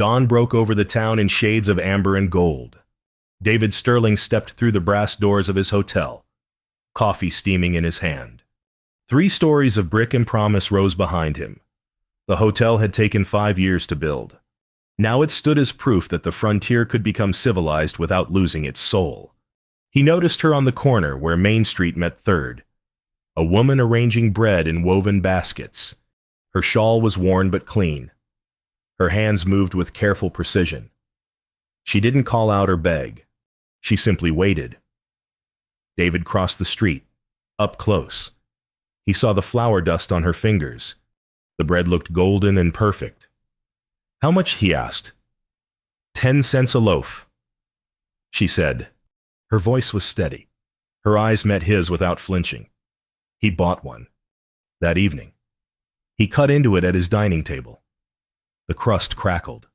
Dawn broke over the town in shades of amber and gold. David Sterling stepped through the brass doors of his hotel, coffee steaming in his hand. 3 stories of brick and promise rose behind him. The hotel had taken 5 years to build. Now it stood as proof that the frontier could become civilized without losing its soul. He noticed her on the corner where Main Street met 3rd, a woman arranging bread in woven baskets. Her shawl was worn but clean. Her hands moved with careful precision. She didn't call out or beg. She simply waited. David crossed the street, up close. He saw the flour dust on her fingers. The bread looked golden and perfect. "How much?" he asked. 10 cents a loaf," she said. Her voice was steady. Her eyes met his without flinching. He bought one. That evening. He cut into it at his dining table. The crust crackled.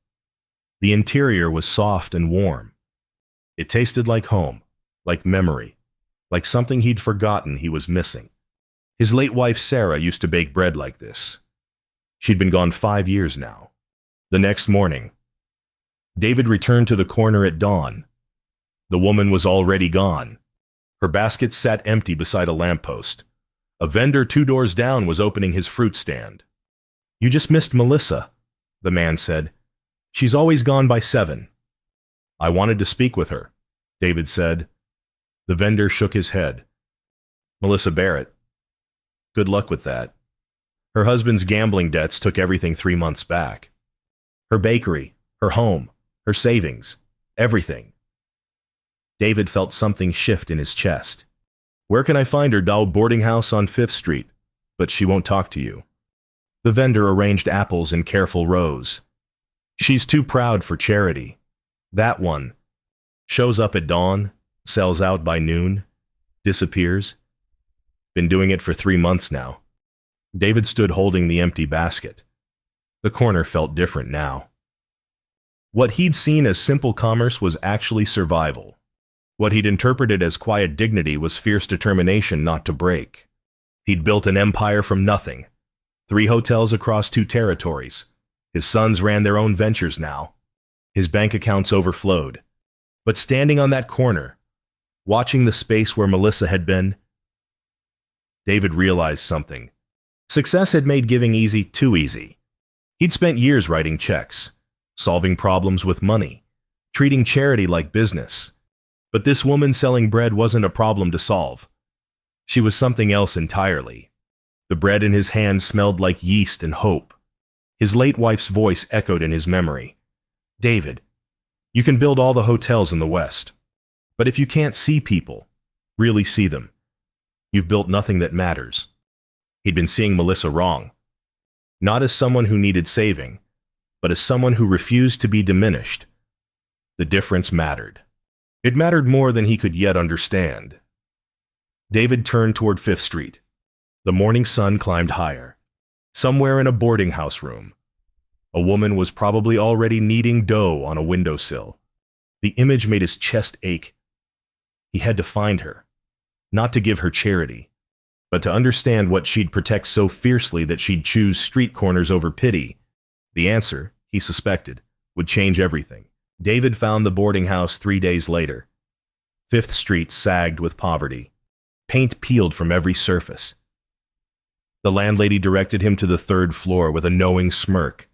The interior was soft and warm. It tasted like home, like memory, like something he'd forgotten he was missing. His late wife Sarah used to bake bread like this. She'd been gone 5 years now. The next morning, David returned to the corner at dawn. The woman was already gone. Her basket sat empty beside a lamppost. A vendor 2 doors down was opening his fruit stand. "You just missed Melissa," the man said. "She's always gone by 7. "I wanted to speak with her," David said. The vendor shook his head. "Melissa Barrett. Good luck with that. Her husband's gambling debts took everything 3 months back. Her bakery, her home, her savings, everything." David felt something shift in his chest. "Where can I find her?" "Dow boarding house on 5th Street, but she won't talk to you." The vendor arranged apples in careful rows. "She's too proud for charity. That one. Shows up at dawn, sells out by noon, disappears. Been doing it for 3 months now." David stood holding the empty basket. The corner felt different now. What he'd seen as simple commerce was actually survival. What he'd interpreted as quiet dignity was fierce determination not to break. He'd built an empire from nothing. 3 hotels across 2 territories. His sons ran their own ventures now. His bank accounts overflowed. But standing on that corner, watching the space where Melissa had been, David realized something. Success had made giving easy too easy. He'd spent years writing checks, solving problems with money, treating charity like business. But this woman selling bread wasn't a problem to solve. She was something else entirely. The bread in his hand smelled like yeast and hope. His late wife's voice echoed in his memory. "David, you can build all the hotels in the West. But if you can't see people, really see them, you've built nothing that matters." He'd been seeing Melissa wrong. Not as someone who needed saving, but as someone who refused to be diminished. The difference mattered. It mattered more than he could yet understand. David turned toward 5th Street. The morning sun climbed higher. Somewhere in a boarding house room, a woman was probably already kneading dough on a windowsill. The image made his chest ache. He had to find her, not to give her charity, but to understand what she'd protect so fiercely that she'd choose street corners over pity. The answer, he suspected, would change everything. David found the boarding house 3 days later. 5th Street sagged with poverty. Paint peeled from every surface. The landlady directed him to the 3rd floor with a knowing smirk.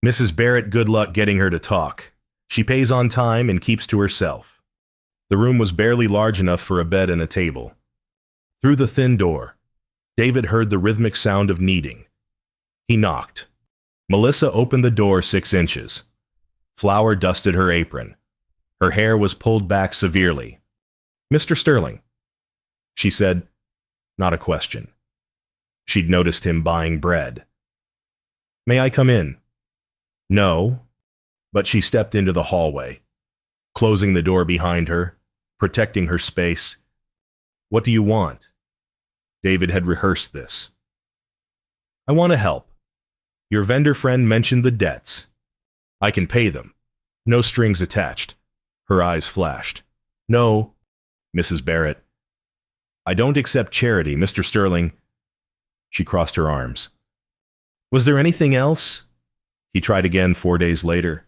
"Mrs. Barrett, good luck getting her to talk. She pays on time and keeps to herself." The room was barely large enough for a bed and a table. Through the thin door, David heard the rhythmic sound of kneading. He knocked. Melissa opened the door 6 inches. Flour dusted her apron. Her hair was pulled back severely. "Mr. Sterling," she said, not a question. She'd noticed him buying bread. "May I come in?" No, but she stepped into the hallway, closing the door behind her, protecting her space. "What do you want?" David had rehearsed this. "I want to help. Your vendor friend mentioned the debts. I can pay them. No strings attached." Her eyes flashed. "No, Mrs. Barrett. I don't accept charity, Mr. Sterling." She crossed her arms. "Was there anything else?" He tried again 4 days later.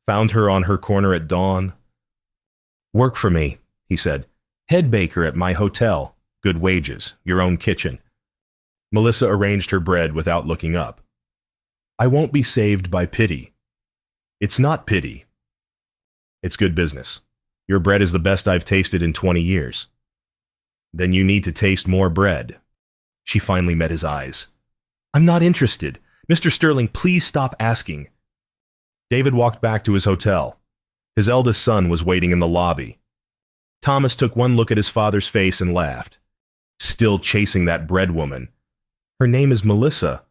Found her on her corner at dawn. Work for me, he said. Head baker at my hotel. Good wages, your own kitchen. Melissa arranged her bread without looking up. I won't be saved by pity. It's not pity. It's good business. Your bread is the best I've tasted in 20 years. Then you need to taste more bread. She finally met his eyes. I'm not interested. Mr. Sterling, please stop asking. David walked back to his hotel. His eldest son was waiting in the lobby. Thomas took one look at his father's face and laughed. Still chasing that bread woman. Her name is Melissa.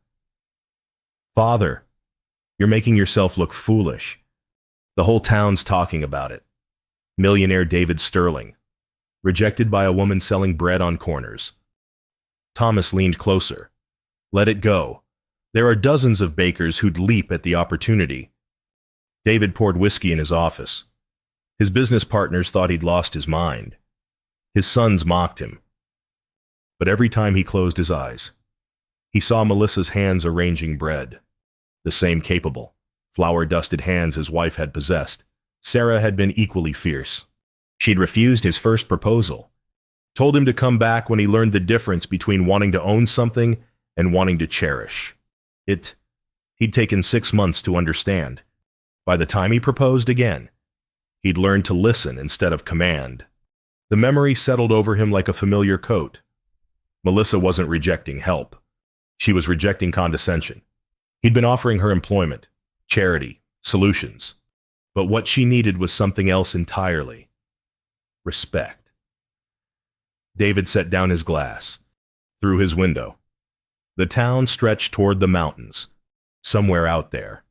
Father, you're making yourself look foolish. The whole town's talking about it. Millionaire David Sterling, rejected by a woman selling bread on corners. Thomas leaned closer. Let it go. There are dozens of bakers who'd leap at the opportunity. David poured whiskey in his office. His business partners thought he'd lost his mind. His sons mocked him. But every time he closed his eyes, he saw Melissa's hands arranging bread. The same capable, flour-dusted hands his wife had possessed. Sarah had been equally fierce. She'd refused his first proposal, told him to come back when he learned the difference between wanting to own something and wanting to cherish. He'd taken 6 months to understand. By the time he proposed again, he'd learned to listen instead of command. The memory settled over him like a familiar coat. Melissa wasn't rejecting help. She was rejecting condescension. He'd been offering her employment, charity, solutions. But what she needed was something else entirely. Respect. David set down his glass. Through his window. The town stretched toward the mountains. Somewhere out there.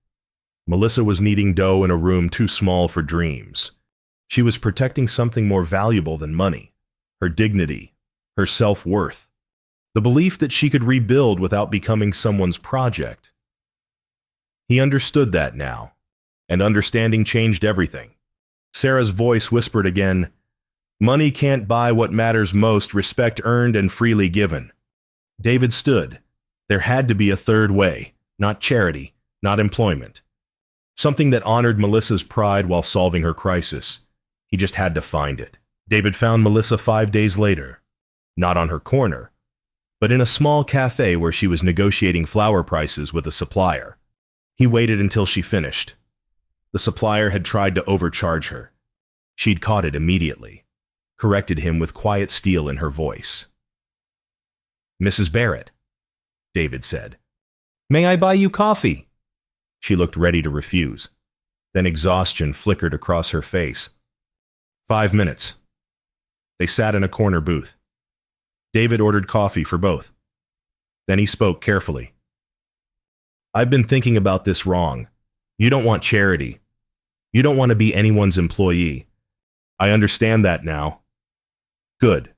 Melissa was kneading dough in a room too small for dreams. She was protecting something more valuable than money. Her dignity. Her self-worth. The belief that she could rebuild without becoming someone's project. He understood that now, and understanding changed everything. Sarah's voice whispered again, Money can't buy what matters most, respect earned and freely given. David stood. There had to be a third way, not charity, not employment. Something that honored Melissa's pride while solving her crisis. He just had to find it. David found Melissa 5 days later, not on her corner, but in a small cafe where she was negotiating flour prices with a supplier. He waited until she finished. The supplier had tried to overcharge her. She'd caught it immediately, corrected him with quiet steel in her voice. Mrs. Barrett, David said. May I buy you coffee? She looked ready to refuse. Then exhaustion flickered across her face. 5 minutes. They sat in a corner booth. David ordered coffee for both. Then he spoke carefully. I've been thinking about this wrong. You don't want charity. You don't want to be anyone's employee. I understand that now. Good.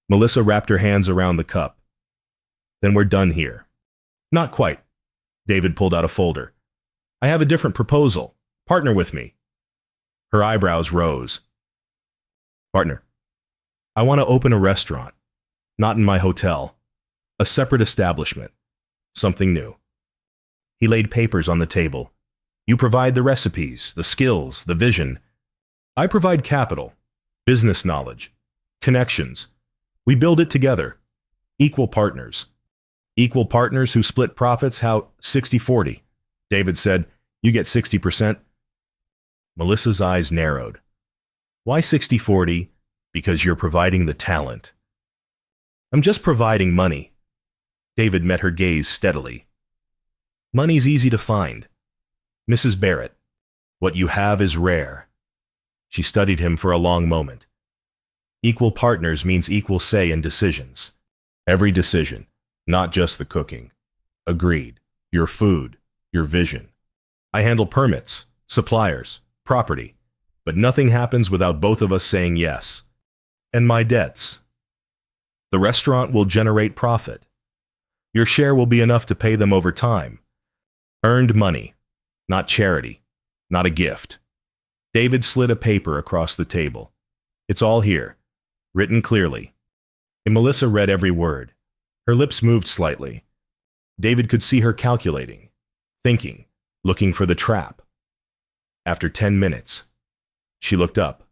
Melissa wrapped her hands around the cup. Then we're done here. Not quite. David pulled out a folder. I have a different proposal. Partner with me. Her eyebrows rose. Partner, I want to open a restaurant. Not in my hotel. A separate establishment. Something new. He laid papers on the table. You provide the recipes, the skills, the vision. I provide capital, business knowledge, connections. We build it together. Equal partners. Equal partners who split profits how 60-40. David said, you get 60%. Melissa's eyes narrowed. Why 60-40? Because you're providing the talent. I'm just providing money. David met her gaze steadily. Money's easy to find. Mrs. Barrett, what you have is rare. She studied him for a long moment. Equal partners means equal say in decisions. Every decision, not just the cooking. Agreed. Your food, your vision. I handle permits, suppliers, property, but nothing happens without both of us saying yes. And my debts. The restaurant will generate profit. Your share will be enough to pay them over time. Earned money, not charity, not a gift. David slid a paper across the table. It's all here, written clearly. And Melissa read every word. Her lips moved slightly. David could see her calculating, thinking, looking for the trap. After 10 minutes, she looked up.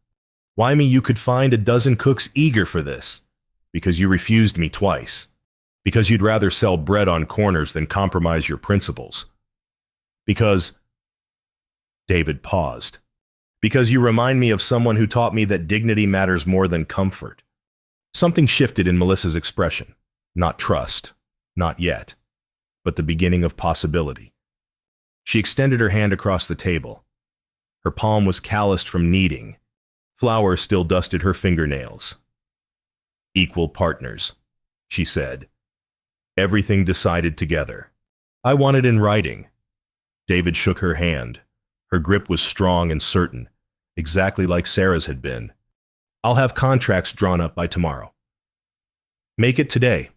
Why me? You could find a dozen cooks eager for this. Because you refused me twice. Because you'd rather sell bread on corners than compromise your principles. Because... David paused. Because you remind me of someone who taught me that dignity matters more than comfort. Something shifted in Melissa's expression. Not trust. Not yet. But the beginning of possibility. She extended her hand across the table. Her palm was calloused from kneading. Flour still dusted her fingernails. Equal partners, she said. Everything decided together. I want it in writing. David shook her hand. Her grip was strong and certain, exactly like Sarah's had been. I'll have contracts drawn up by tomorrow. Make it today.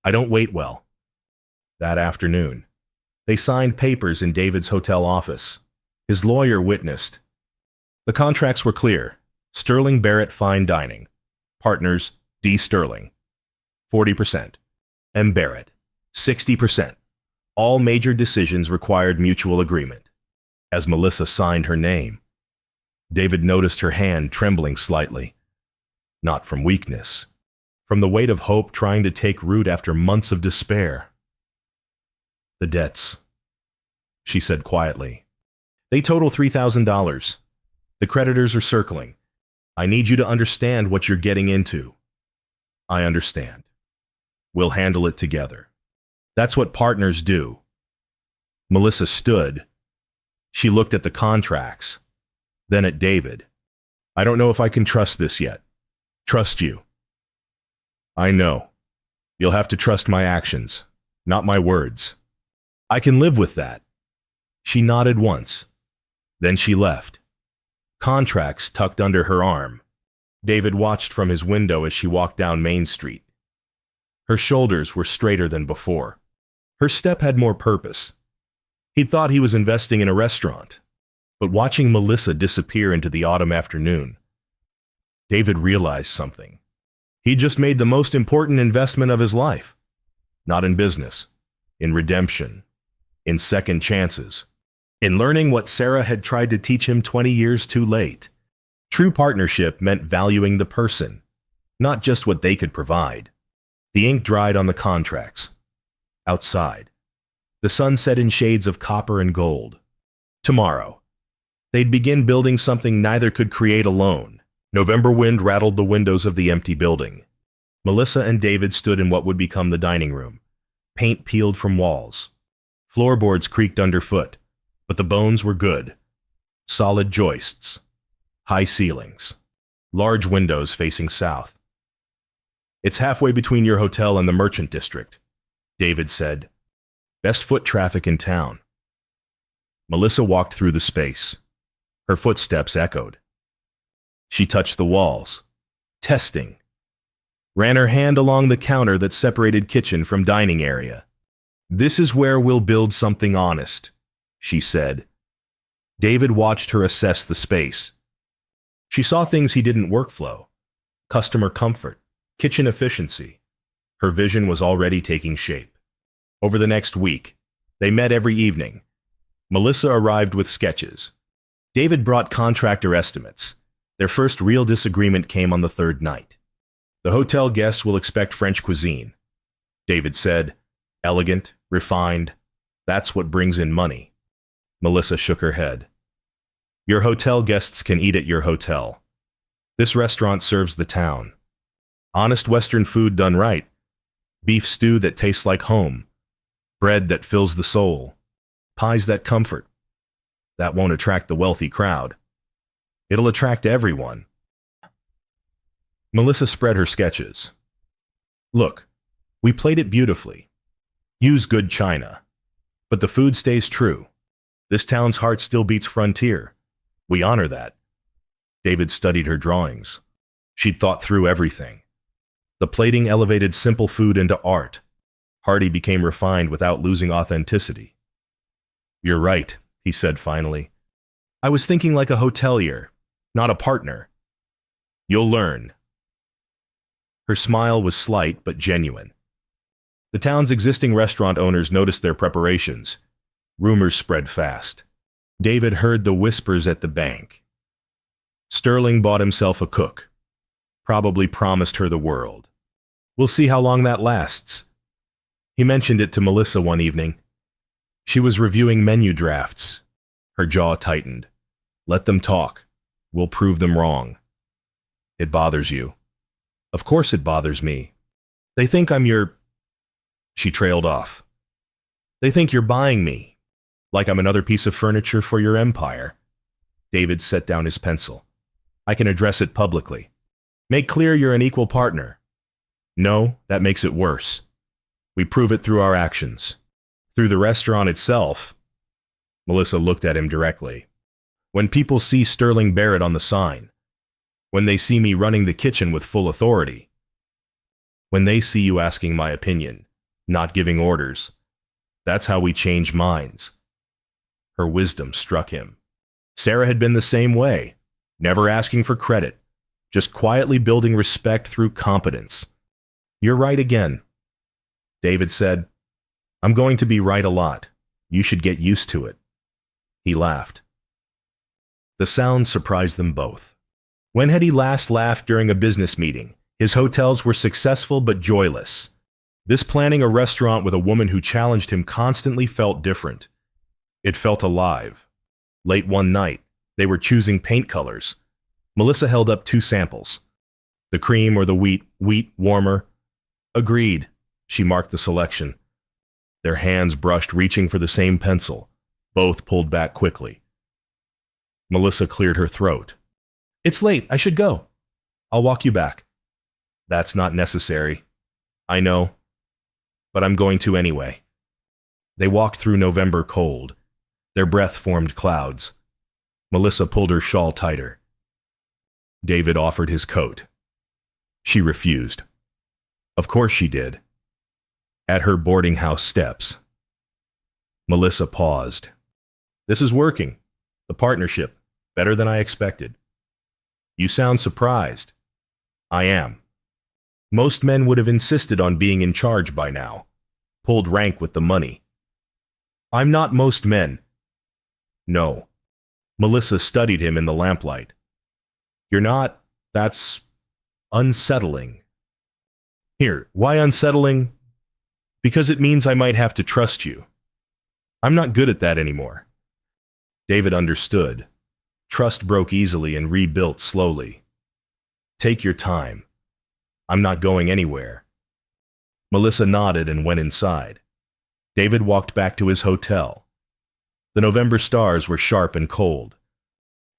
I don't wait well. That afternoon, they signed papers in David's hotel office. His lawyer witnessed. The contracts were clear. Sterling Barrett Fine Dining. Partners, D. Sterling. 40%. M. Barrett. 60%. All major decisions required mutual agreement. As Melissa signed her name, David noticed her hand trembling slightly. Not from weakness. From the weight of hope trying to take root after months of despair. The debts, she said quietly. They total $3,000. The creditors are circling. I need you to understand what you're getting into. I understand. We'll handle it together. That's what partners do. Melissa stood. She looked at the contracts, then at David. I don't know if I can trust this yet. Trust you. I know. You'll have to trust my actions, not my words. I can live with that. She nodded once. Then she left. Contracts tucked under her arm. David watched from his window as she walked down Main Street. Her shoulders were straighter than before. Her step had more purpose. He'd thought he was investing in a restaurant, but watching Melissa disappear into the autumn afternoon, David realized something. He'd just made the most important investment of his life. Not in business, in redemption, in second chances, in learning what Sarah had tried to teach him 20 years too late. True partnership meant valuing the person, not just what they could provide. The ink dried on the contracts. Outside, the sun set in shades of copper and gold. Tomorrow, they'd begin building something neither could create alone. November wind rattled the windows of the empty building. Melissa and David stood in what would become the dining room. Paint peeled from walls. Floorboards creaked underfoot, but the bones were good. Solid joists. High ceilings. Large windows facing south. It's halfway between your hotel and the merchant district, David said. Best foot traffic in town. Melissa walked through the space. Her footsteps echoed. She touched the walls. Testing. Ran her hand along the counter that separated kitchen from dining area. This is where we'll build something honest, she said. David watched her assess the space. She saw things he didn't workflow. Customer comfort. Kitchen efficiency. Her vision was already taking shape. Over the next week, they met every evening. Melissa arrived with sketches. David brought contractor estimates. Their first real disagreement came on the third night. The hotel guests will expect French cuisine, David said. Elegant, refined. That's what brings in money. Melissa shook her head. Your hotel guests can eat at your hotel. This restaurant serves the town. Honest Western food done right. Beef stew that tastes like home. Bread that fills the soul. Pies that comfort. That won't attract the wealthy crowd. It'll attract everyone. Melissa spread her sketches. Look, we played it beautifully. Use good china. But the food stays true. This town's heart still beats frontier. We honor that. David studied her drawings. She'd thought through everything. The plating elevated simple food into art. Hardy became refined without losing authenticity. You're right, he said finally. I was thinking like a hotelier, not a partner. You'll learn. Her smile was slight but genuine. The town's existing restaurant owners noticed their preparations. Rumors spread fast. David heard the whispers at the bank. Sterling bought himself a cook. Probably promised her the world. We'll see how long that lasts. He mentioned it to Melissa one evening. She was reviewing menu drafts. Her jaw tightened. Let them talk. We'll prove them wrong. It bothers you. Of course it bothers me. They think I'm your... She trailed off. They think you're buying me. Like I'm another piece of furniture for your empire. David set down his pencil. I can address it publicly. Make clear you're an equal partner. No, that makes it worse. We prove it through our actions. Through the restaurant itself. Melissa looked at him directly. When people see Sterling Barrett on the sign. When they see me running the kitchen with full authority. When they see you asking my opinion, not giving orders. That's how we change minds. Her wisdom struck him. Sarah had been the same way, never asking for credit, just quietly building respect through competence. You're right again. David said, I'm going to be right a lot. You should get used to it. He laughed. The sound surprised them both. When had he last laughed during a business meeting? His hotels were successful but joyless. This planning a restaurant with a woman who challenged him constantly felt different. It felt alive. Late one night, they were choosing paint colors. Melissa held up 2 samples. The cream or the wheat warmer. Agreed. She marked the selection. Their hands brushed, reaching for the same pencil. Both pulled back quickly. Melissa cleared her throat. It's late. I should go. I'll walk you back. That's not necessary. I know. But I'm going to anyway. They walked through November cold. Their breath formed clouds. Melissa pulled her shawl tighter. David offered his coat. She refused. Of course she did. At her boarding house steps. Melissa paused. This is working. The partnership. Better than I expected. You sound surprised. I am. Most men would have insisted on being in charge by now. Pulled rank with the money. I'm not most men. No. Melissa studied him in the lamplight. You're not. That's unsettling. Here, why unsettling? Because it means I might have to trust you. I'm not good at that anymore. David understood. Trust broke easily and rebuilt slowly. Take your time. I'm not going anywhere. Melissa nodded and went inside. David walked back to his hotel. The November stars were sharp and cold,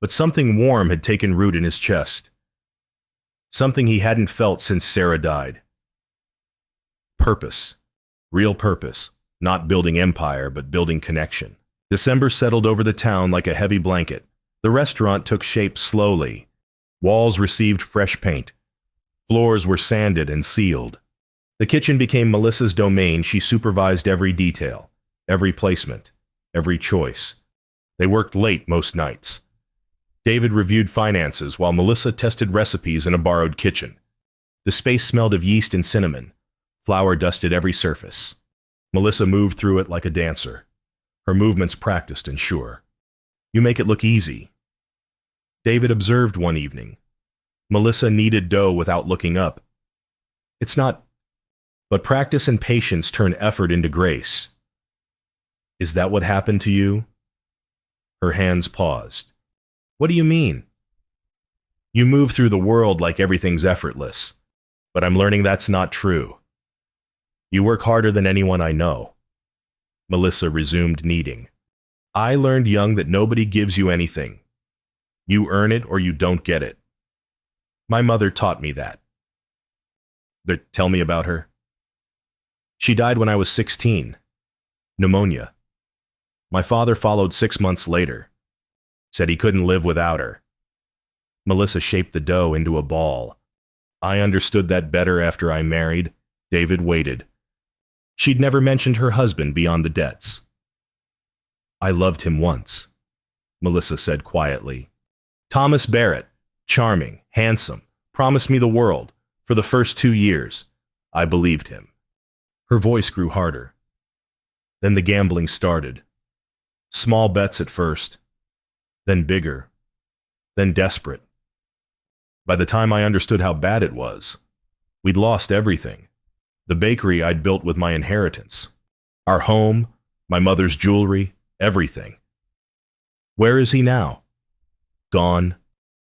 but something warm had taken root in his chest. Something he hadn't felt since Sarah died. Purpose. Real purpose. Not building empire, but building connection. December settled over the town like a heavy blanket. The restaurant took shape slowly. Walls received fresh paint. Floors were sanded and sealed. The kitchen became Melissa's domain. She supervised every detail, every placement, every choice. They worked late most nights. David reviewed finances while Melissa tested recipes in a borrowed kitchen. The space smelled of yeast and cinnamon. Flour dusted every surface. Melissa moved through it like a dancer. Her movements practiced and sure. You make it look easy. David observed one evening. Melissa kneaded dough without looking up. It's not, but practice and patience turn effort into grace. Is that what happened to you? Her hands paused. What do you mean? You move through the world like everything's effortless, but I'm learning that's not true. You work harder than anyone I know. Melissa resumed kneading. I learned young that nobody gives you anything. You earn it or you don't get it. My mother taught me that. But tell me about her. She died when I was 16. Pneumonia. My father followed 6 months later. Said he couldn't live without her. Melissa shaped the dough into a ball. I understood that better after I married. David waited. She'd never mentioned her husband beyond the debts. I loved him once, Melissa said quietly. Thomas Barrett, charming, handsome, promised me the world. For the first 2 years, I believed him. Her voice grew harder. Then the gambling started. Small bets at first, then bigger, then desperate. By the time I understood how bad it was, we'd lost everything. The bakery I'd built with my inheritance, our home, my mother's jewelry, everything. Where is he now? Gone.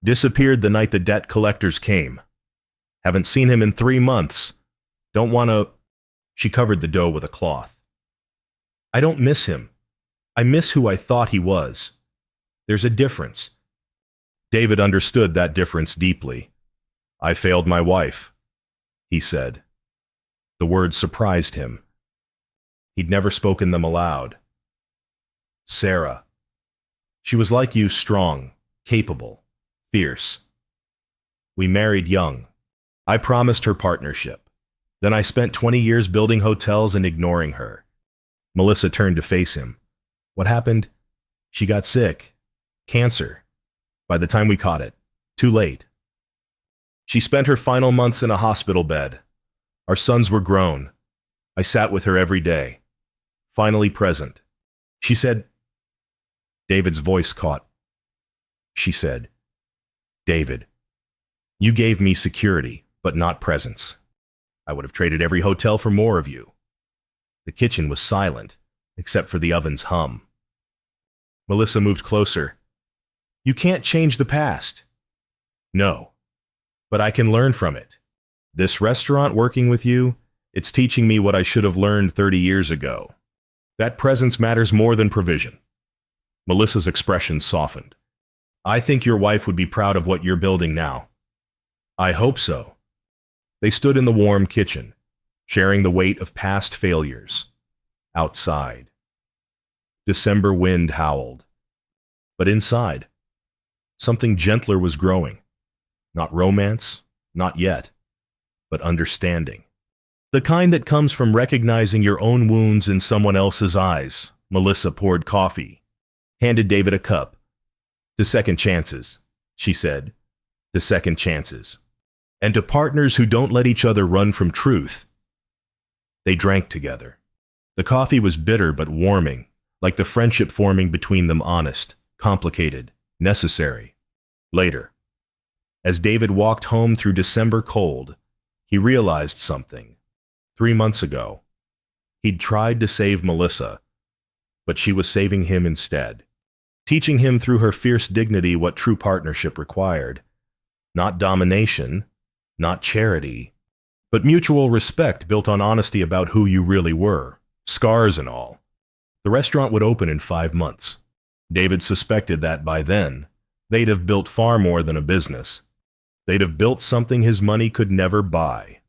Disappeared the night the debt collectors came. Haven't seen him in 3 months. Don't want to... She covered the dough with a cloth. I don't miss him. I miss who I thought he was. There's a difference. David understood that difference deeply. I failed my wife, he said. The words surprised him. He'd never spoken them aloud. Sarah. She was like you, strong, capable, fierce. We married young. I promised her partnership. Then I spent 20 years building hotels and ignoring her. Melissa turned to face him. What happened? She got sick. Cancer. By the time we caught it. Too late. She spent her final months in a hospital bed. Our sons were grown. I sat with her every day. Finally present. She said... David's voice caught. She said, David, you gave me security, but not presence. I would have traded every hotel for more of you. The kitchen was silent, except for the oven's hum. Melissa moved closer. You can't change the past. No, but I can learn from it. This restaurant working with you, it's teaching me what I should have learned 30 years ago. That presence matters more than provision. Melissa's expression softened. I think your wife would be proud of what you're building now. I hope so. They stood in the warm kitchen, sharing the weight of past failures. Outside. December wind howled. But inside, something gentler was growing. Not romance, not yet, but understanding. The kind that comes from recognizing your own wounds in someone else's eyes. Melissa poured coffee, handed David a cup. To second chances, she said. To second chances. And to partners who don't let each other run from truth. They drank together. The coffee was bitter but warming, like the friendship forming between them honest, complicated, necessary. Later, as David walked home through December cold, he realized something. 3 months ago, he'd tried to save Melissa, but she was saving him instead, teaching him through her fierce dignity what true partnership required. Not domination, not charity, but mutual respect built on honesty about who you really were, scars and all. The restaurant would open in 5 months. David suspected that by then, they'd have built far more than a business. They'd have built something his money could never buy.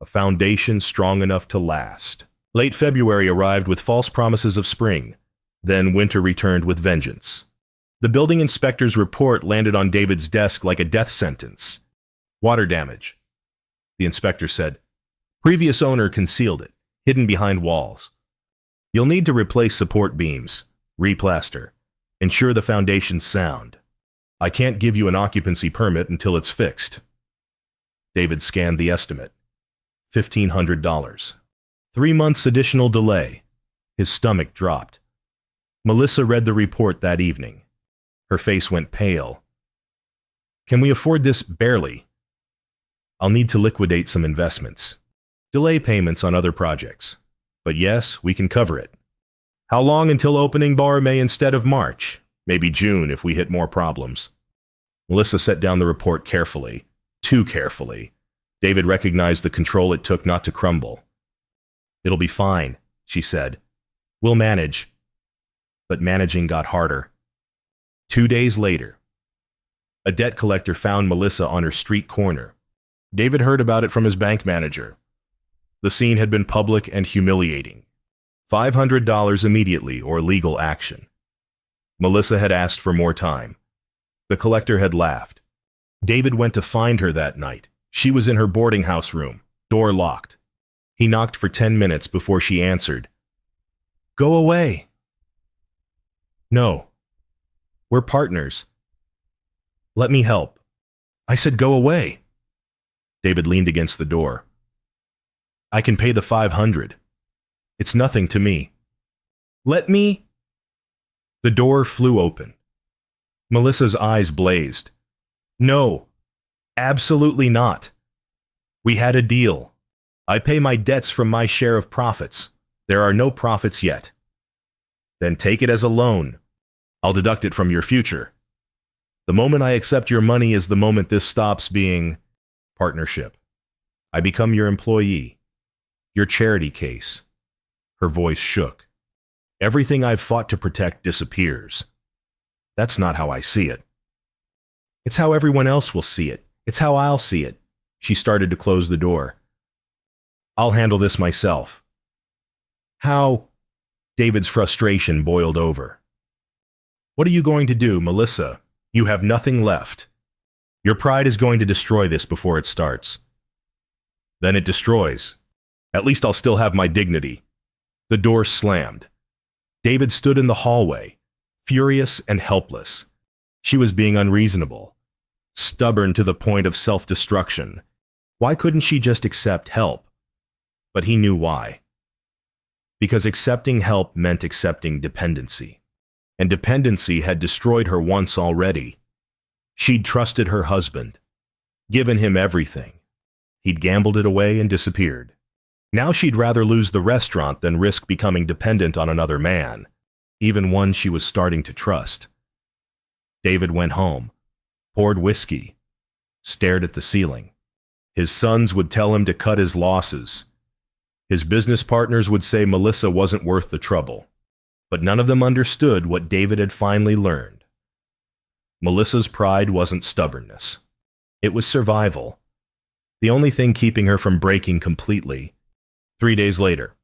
A foundation strong enough to last. Late February arrived with false promises of spring. Then winter returned with vengeance. The building inspector's report landed on David's desk like a death sentence. Water damage. The inspector said. Previous owner concealed it, hidden behind walls. You'll need to replace support beams, replaster, ensure the foundation's sound. I can't give you an occupancy permit until it's fixed. David scanned the estimate. $1,500. 3 months additional delay. His stomach dropped. Melissa read the report that evening. Her face went pale. Can we afford this? Barely. I'll need to liquidate some investments. Delay payments on other projects. But yes, we can cover it. How long until opening? May instead of March. Maybe June if we hit more problems. Melissa set down the report carefully. Too carefully. David recognized the control it took not to crumble. It'll be fine, she said. We'll manage. But managing got harder. 2 days later, a debt collector found Melissa on her street corner. David heard about it from his bank manager. The scene had been public and humiliating. $500 immediately or legal action. Melissa had asked for more time. The collector had laughed. David went to find her that night. She was in her boarding house room, door locked. He knocked for 10 minutes before she answered. Go away. No. We're partners. Let me help. I said go away. David leaned against the door. I can pay the $500. It's nothing to me. Let me... The door flew open. Melissa's eyes blazed. No, absolutely not. We had a deal. I pay my debts from my share of profits. There are no profits yet. Then take it as a loan. I'll deduct it from your future. The moment I accept your money is the moment this stops being partnership. I become your employee, your charity case. Her voice shook. Everything I've fought to protect disappears. That's not how I see it. It's how everyone else will see it. It's how I'll see it. She started to close the door. I'll handle this myself. How? David's frustration boiled over. What are you going to do, Melissa? You have nothing left. Your pride is going to destroy this before it starts. Then it destroys. At least I'll still have my dignity. The door slammed. David stood in the hallway, furious and helpless. She was being unreasonable, stubborn to the point of self-destruction. Why couldn't she just accept help? But he knew why. Because accepting help meant accepting dependency. And dependency had destroyed her once already. She'd trusted her husband, given him everything. He'd gambled it away and disappeared. Now she'd rather lose the restaurant than risk becoming dependent on another man, even one she was starting to trust. David went home, poured whiskey, stared at the ceiling. His sons would tell him to cut his losses. His business partners would say Melissa wasn't worth the trouble. But none of them understood what David had finally learned. Melissa's pride wasn't stubbornness. It was survival. The only thing keeping her from breaking completely. 3 days later,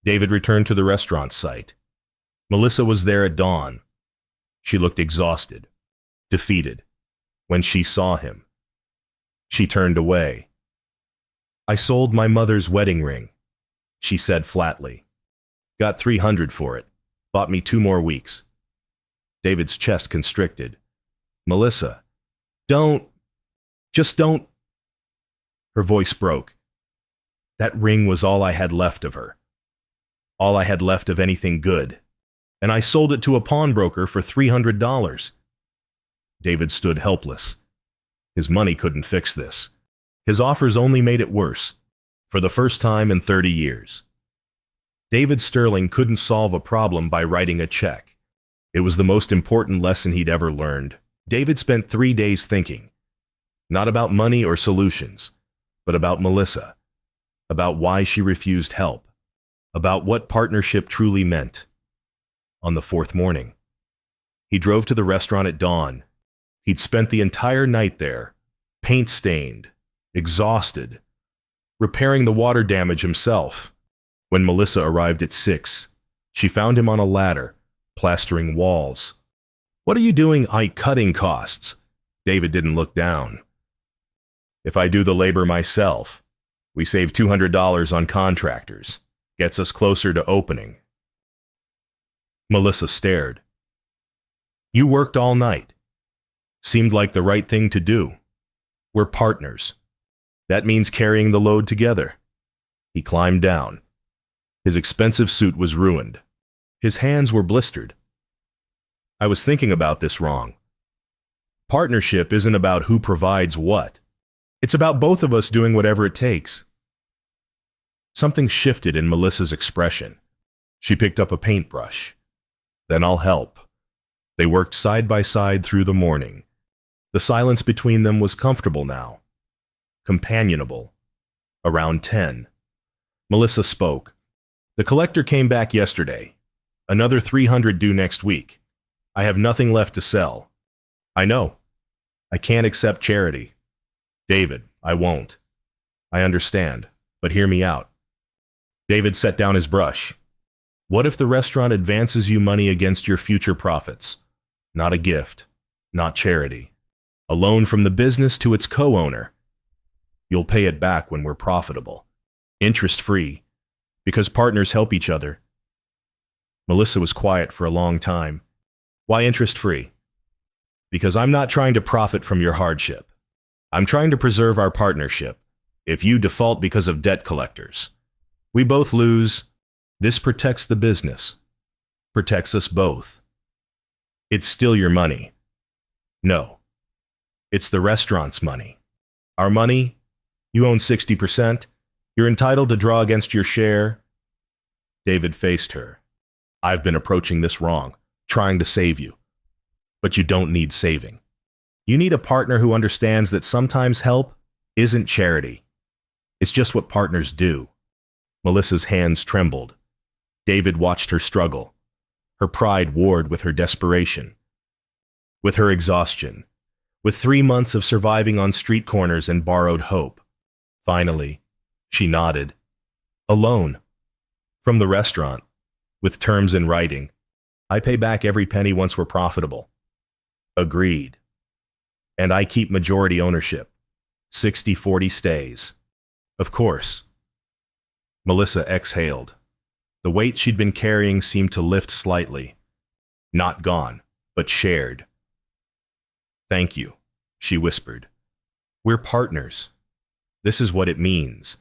David returned to the restaurant site. Melissa was there at dawn. She looked exhausted, defeated. When she saw him, she turned away. I sold my mother's wedding ring, she said flatly. Got $300 for it. Bought me 2 more weeks. David's chest constricted. Melissa, just don't. Her voice broke. That ring was all I had left of her. All I had left of anything good. And I sold it to a pawnbroker for $300. David stood helpless. His money couldn't fix this. His offers only made it worse, for the first time in 30 years. David Sterling couldn't solve a problem by writing a check. It was the most important lesson he'd ever learned. David spent 3 days thinking, not about money or solutions, but about Melissa, about why she refused help, about what partnership truly meant. On the 4th morning, he drove to the restaurant at dawn. He'd spent the entire night there, paint-stained, exhausted, repairing the water damage himself. When Melissa arrived at 6, she found him on a ladder, plastering walls. What are you doing, cutting costs? David didn't look down. If I do the labor myself, we save $200 on contractors. Gets us closer to opening. Melissa stared. You worked all night. Seemed like the right thing to do. We're partners. That means carrying the load together. He climbed down. His expensive suit was ruined. His hands were blistered. I was thinking about this wrong. Partnership isn't about who provides what. It's about both of us doing whatever it takes. Something shifted in Melissa's expression. She picked up a paintbrush. Then I'll help. They worked side by side through the morning. The silence between them was comfortable now. Companionable. Around 10, Melissa spoke. The collector came back yesterday. Another $300 due next week. I have nothing left to sell. I know. I can't accept charity. David, I won't. I understand, but hear me out. David set down his brush. What if the restaurant advances you money against your future profits? Not a gift, not charity. A loan from the business to its co-owner. You'll pay it back when we're profitable. Interest-free. Because partners help each other. Melissa was quiet for a long time. Why interest-free? Because I'm not trying to profit from your hardship. I'm trying to preserve our partnership. If you default because of debt collectors, we both lose. This protects the business. Protects us both. It's still your money. No, it's the restaurant's money. Our money? You own 60%. You're entitled to draw against your share. David faced her. I've been approaching this wrong, trying to save you. But you don't need saving. You need a partner who understands that sometimes help isn't charity. It's just what partners do. Melissa's hands trembled. David watched her struggle. Her pride warred with her desperation, with her exhaustion, with 3 months of surviving on street corners and borrowed hope. Finally, she nodded. A loan. From the restaurant, with terms in writing. I pay back every penny once we're profitable. Agreed. And I keep majority ownership. 60-40 stays. Of course. Melissa exhaled. The weight she'd been carrying seemed to lift slightly. Not gone, but shared. Thank you, she whispered. We're partners. This is what it means.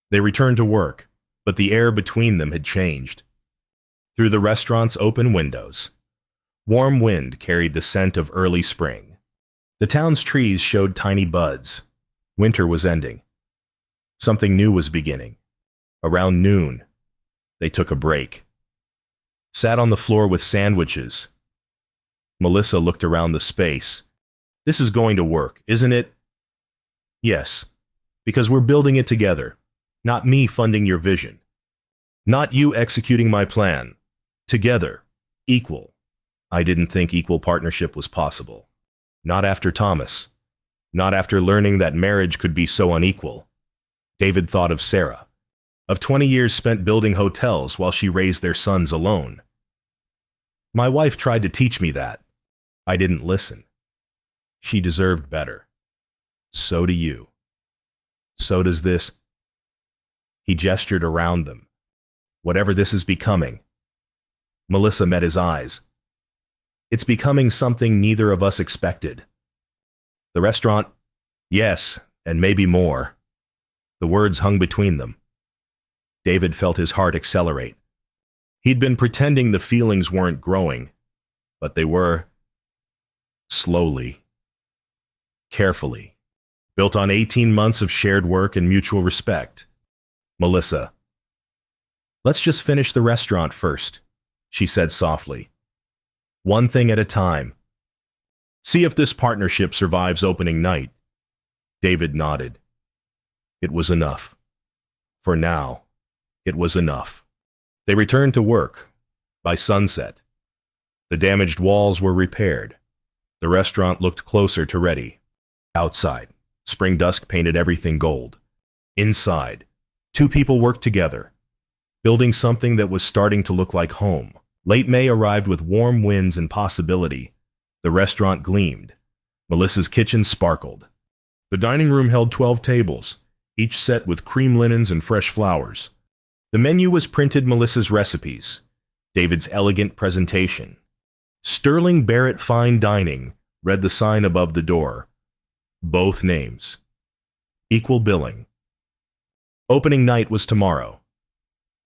They returned to work, but the air between them had changed. Through the restaurant's open windows, warm wind carried the scent of early spring. The town's trees showed tiny buds. Winter was ending. Something new was beginning. Around noon, they took a break. Sat on the floor with sandwiches. Melissa looked around the space. This is going to work, isn't it? Yes, because we're building it together. Not me funding your vision. Not you executing my plan. Together. Equal. I didn't think equal partnership was possible. Not after Thomas. Not after learning that marriage could be so unequal. David thought of Sarah. Of 20 years spent building hotels while she raised their sons alone. My wife tried to teach me that. I didn't listen. She deserved better. So do you. So does this. He gestured around them. Whatever this is becoming. Melissa met his eyes. It's becoming something neither of us expected. The restaurant? Yes, and maybe more. The words hung between them. David felt his heart accelerate. He'd been pretending the feelings weren't growing, but they were. Slowly. Carefully. Built on 18 months of shared work and mutual respect. Melissa. Let's just finish the restaurant first, she said softly. One thing at a time. See if this partnership survives opening night. David nodded. It was enough. For now, it was enough. They returned to work. By sunset, the damaged walls were repaired. The restaurant looked closer to ready. Outside, spring dusk painted everything gold. Inside, 2 people worked together, building something that was starting to look like home. Late May arrived with warm winds and possibility. The restaurant gleamed. Melissa's kitchen sparkled. The dining room held 12 tables, each set with cream linens and fresh flowers. The menu was printed Melissa's recipes, David's elegant presentation. Sterling Barrett Fine Dining read the sign above the door. Both names. Equal billing. Opening night was tomorrow.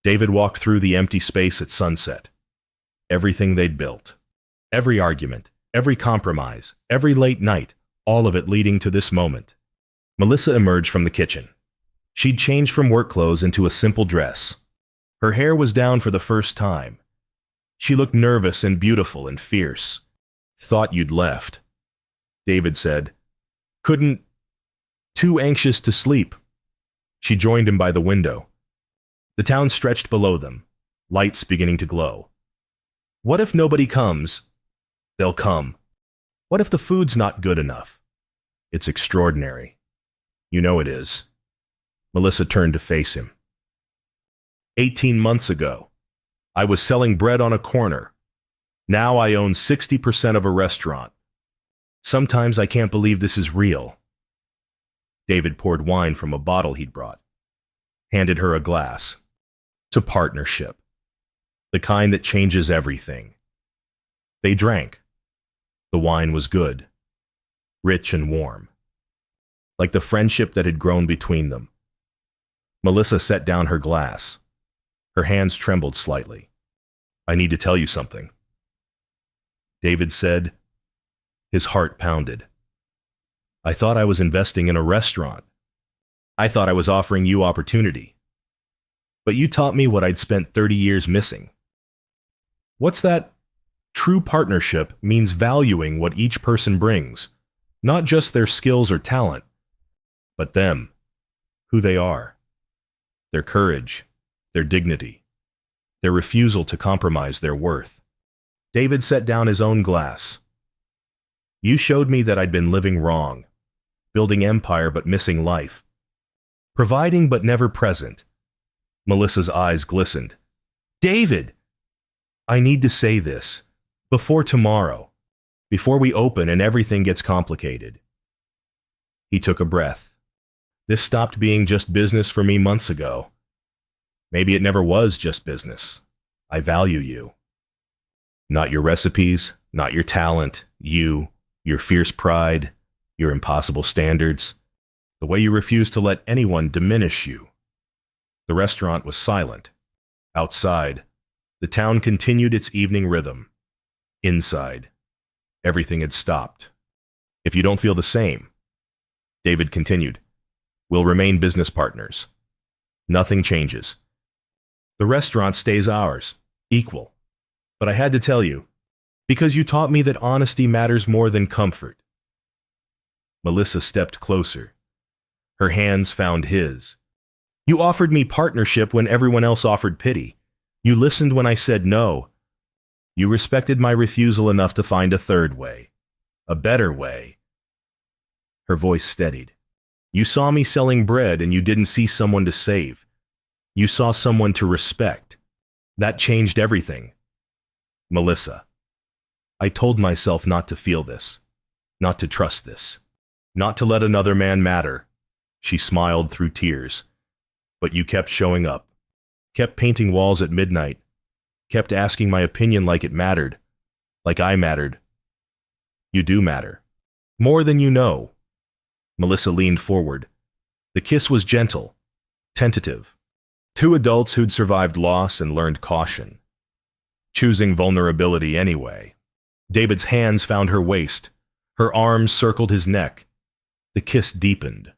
David walked through the empty space at sunset. Everything they'd built. Every argument, every compromise, every late night, all of it leading to this moment. Melissa emerged from the kitchen. She'd changed from work clothes into a simple dress. Her hair was down for the first time. She looked nervous and beautiful and fierce. Thought you'd left. David said. Couldn't. Too anxious to sleep. She joined him by the window. The town stretched below them, lights beginning to glow. What if nobody comes? They'll come. What if the food's not good enough? It's extraordinary. You know it is. Melissa turned to face him. 18 months ago, I was selling bread on a corner. Now I own 60% of a restaurant. Sometimes I can't believe this is real. David poured wine from a bottle he'd brought, handed her a glass. To partnership. The kind that changes everything. They drank. The wine was good, rich and warm, like the friendship that had grown between them. Melissa set down her glass. Her hands trembled slightly. I need to tell you something. David said, His heart pounded. I thought I was investing in a restaurant. I thought I was offering you opportunity. But you taught me what I'd spent 30 years missing. What's that? True partnership means valuing what each person brings, not just their skills or talent, but them, who they are, their courage, their dignity, their refusal to compromise their worth. David set down his own glass. You showed me that I'd been living wrong, building empire but missing life, providing but never present. Melissa's eyes glistened. David! I need to say this. Before tomorrow. Before we open and everything gets complicated. He took a breath. This stopped being just business for me months ago. Maybe it never was just business. I value you. Not your recipes, not your talent, you, your fierce pride, your impossible standards, the way you refuse to let anyone diminish you. The restaurant was silent. Outside, the town continued its evening rhythm. Inside, everything had stopped. If you don't feel the same, David continued, we'll remain business partners. Nothing changes. The restaurant stays ours, equal. But I had to tell you, because you taught me that honesty matters more than comfort. Melissa stepped closer. Her hands found his. You offered me partnership when everyone else offered pity. You listened when I said no. You respected my refusal enough to find a third way. A better way. Her voice steadied. You saw me selling bread and you didn't see someone to save. You saw someone to respect. That changed everything. Melissa, I told myself not to feel this, not to trust this, not to let another man matter. She smiled through tears. But you kept showing up, kept painting walls at midnight, kept asking my opinion like it mattered, like I mattered. You do matter. More than you know. Melissa leaned forward. The kiss was gentle, tentative. Two adults who'd survived loss and learned caution. Choosing vulnerability anyway. David's hands found her waist. Her arms circled his neck. The kiss deepened.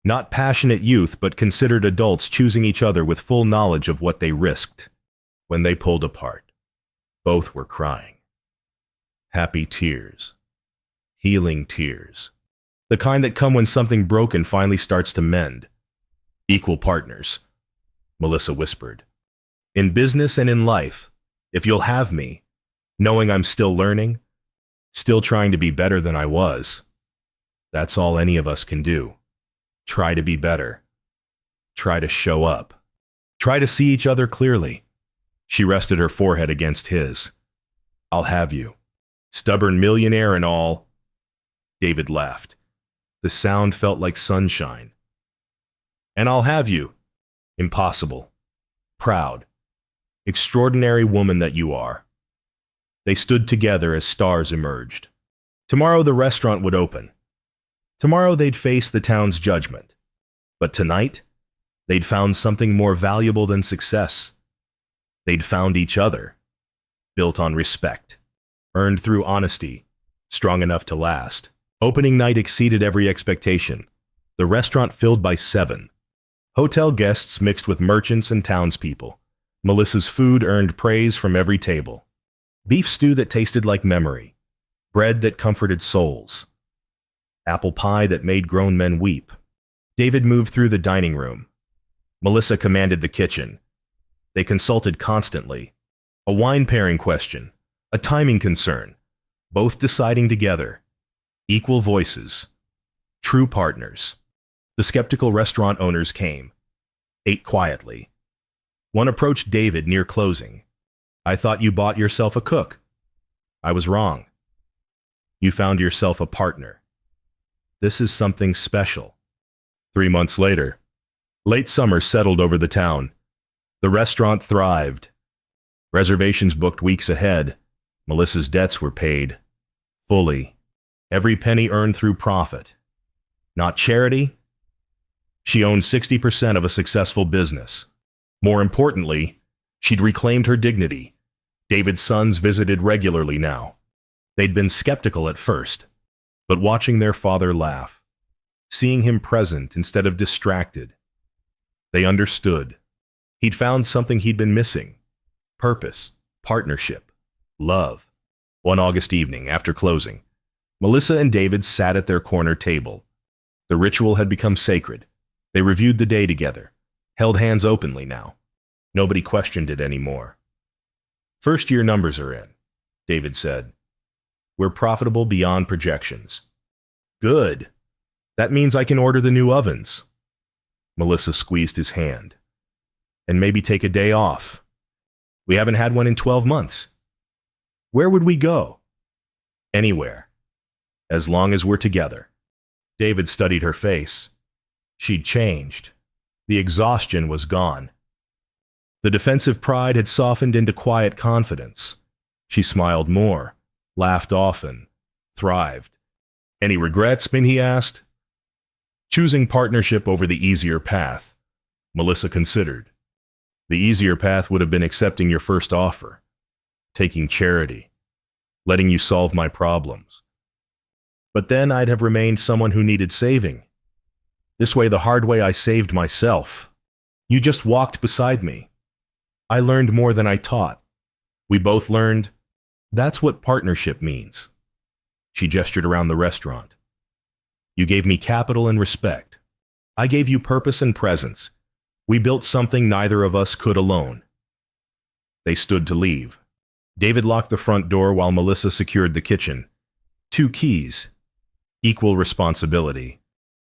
Not passionate youth, but considered adults choosing each other with full knowledge of what they risked. When they pulled apart, both were crying. Happy tears. Healing tears. The kind that come when something broken finally starts to mend. Equal partners, Melissa whispered. In business and in life, if you'll have me, knowing I'm still learning, still trying to be better than I was, that's all any of us can do. Try to be better. Try to show up. Try to see each other clearly. She rested her forehead against his. I'll have you. Stubborn millionaire and all. David laughed. The sound felt like sunshine. And I'll have you. Impossible. Proud. Extraordinary woman that you are. They stood together as stars emerged. Tomorrow the restaurant would open. Tomorrow they'd face the town's judgment. But tonight, they'd found something more valuable than success. They'd found each other, built on respect, earned through honesty, strong enough to last. Opening night exceeded every expectation. The restaurant filled by 7. Hotel guests mixed with merchants and townspeople. Melissa's food earned praise from every table. Beef stew that tasted like memory. Bread that comforted souls. Apple pie that made grown men weep. David moved through the dining room. Melissa commanded the kitchen. They consulted constantly. A wine pairing question. A timing concern. Both deciding together. Equal voices. True partners. The skeptical restaurant owners came. Ate quietly. One approached David near closing. I thought you bought yourself a cook. I was wrong. You found yourself a partner. This is something special. 3 months later, late summer settled over the town. The restaurant thrived. Reservations booked weeks ahead. Melissa's debts were paid. Fully. Every penny earned through profit. Not charity. She owned 60% of a successful business. More importantly, she'd reclaimed her dignity. David's sons visited regularly now. They'd been skeptical at first, but watching their father laugh, seeing him present instead of distracted. They understood. He'd found something he'd been missing: purpose, partnership, love. One August evening, after closing, Melissa and David sat at their corner table. The ritual had become sacred. They reviewed the day together, held hands openly now. Nobody questioned it anymore. "First-year numbers are in," David said. "We're profitable beyond projections." "Good. That means I can order the new ovens." Melissa squeezed his hand. "And maybe take a day off. We haven't had one in 12 months. Where would we go?" "Anywhere. As long as we're together." David studied her face. She'd changed. The exhaustion was gone. The defensive pride had softened into quiet confidence. She smiled more, laughed often, thrived. "Any regrets, Min?" he asked. Choosing partnership over the easier path, Melissa considered. The easier path would have been accepting your first offer, taking charity, letting you solve my problems. But then I'd have remained someone who needed saving. This way, the hard way, I saved myself. You just walked beside me. I learned more than I taught. We both learned. That's what partnership means. She gestured around the restaurant. You gave me capital and respect. I gave you purpose and presence. We built something neither of us could alone. They stood to leave. David locked the front door while Melissa secured the kitchen. 2 keys. Equal responsibility.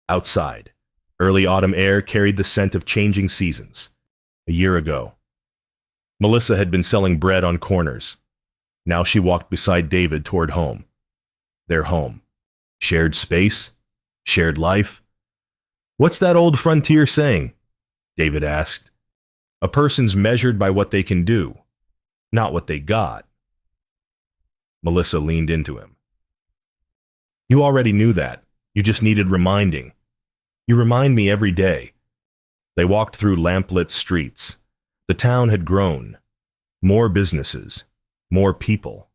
Outside, early autumn air carried the scent of changing seasons. A year ago, Melissa had been selling bread on corners. Now she walked beside David toward home. Their home. Shared space, shared life. "What's that old frontier saying?" David asked. "A person's measured by what they can do, not what they got." Melissa leaned into him. "You already knew that. You just needed reminding. You remind me every day." They walked through lamplit streets. The town had grown. More businesses, more people.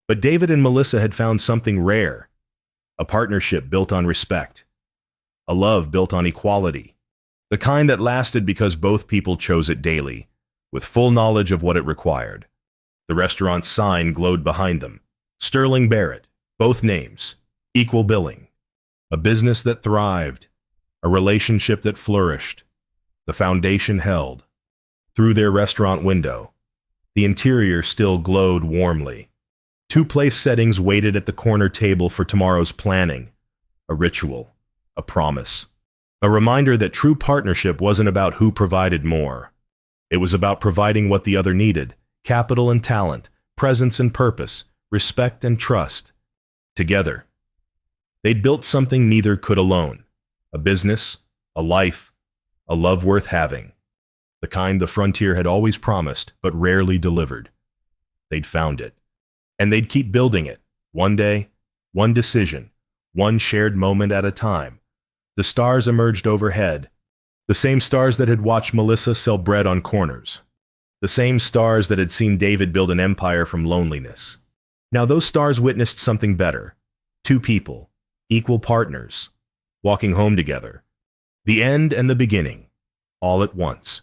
But David and Melissa had found something rare: a partnership built on respect, a love built on equality, the kind that lasted because both people chose it daily, with full knowledge of what it required. The restaurant's sign glowed behind them. Sterling Barrett, both names, equal billing. A business that thrived, a relationship that flourished. The foundation held. Through their restaurant window, the interior still glowed warmly. 2 place settings waited at the corner table for tomorrow's planning. A ritual, a promise, a reminder that true partnership wasn't about who provided more. It was about providing what the other needed: capital and talent, presence and purpose, respect and trust. Together, they'd built something neither could alone: a business, a life, a love worth having. The kind the frontier had always promised but rarely delivered. They'd found it. And they'd keep building it, one day, one decision, one shared moment at a time. The stars emerged overhead, the same stars that had watched Melissa sell bread on corners, the same stars that had seen David build an empire from loneliness. Now those stars witnessed something better: 2 people, equal partners, walking home together. The end and the beginning, all at once.